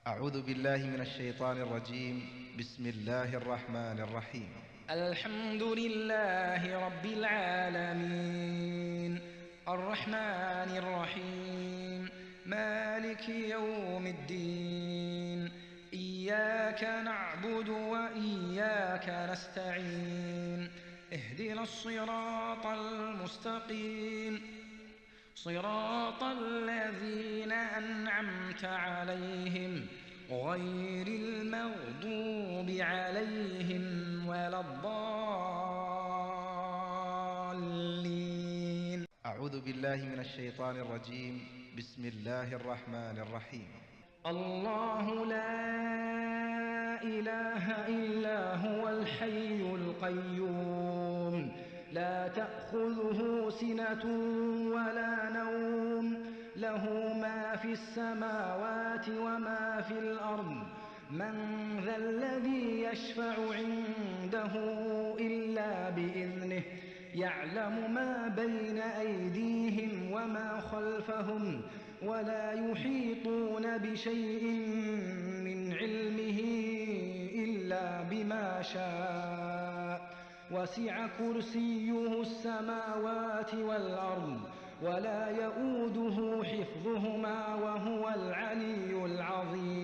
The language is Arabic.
أعوذ بالله من الشيطان الرجيم. بسم الله الرحمن الرحيم. الحمد لله رب العالمين، الرحمن الرحيم، مالك يوم الدين. إياك نعبد وإياك نستعين. اهدنا الصراط المستقيم، صراط الذين أنعمت عليهم غير المغضوب عليهم ولا الضالين. أعوذ بالله من الشيطان الرجيم. بسم الله الرحمن الرحيم. الله لا إله إلا هو الحي القيوم، لا تأخذه سنة ولا نوم، له ما في السماوات وما في الأرض. من ذا الذي يشفع عنده إلا بإذنه، يعلم ما بين أيديهم وما خلفهم، ولا يحيطون بشيء من علمه إلا بما شاء. وسع كرسيه السماوات والأرض، ولا يؤوده حفظهما وهو العلي العظيم.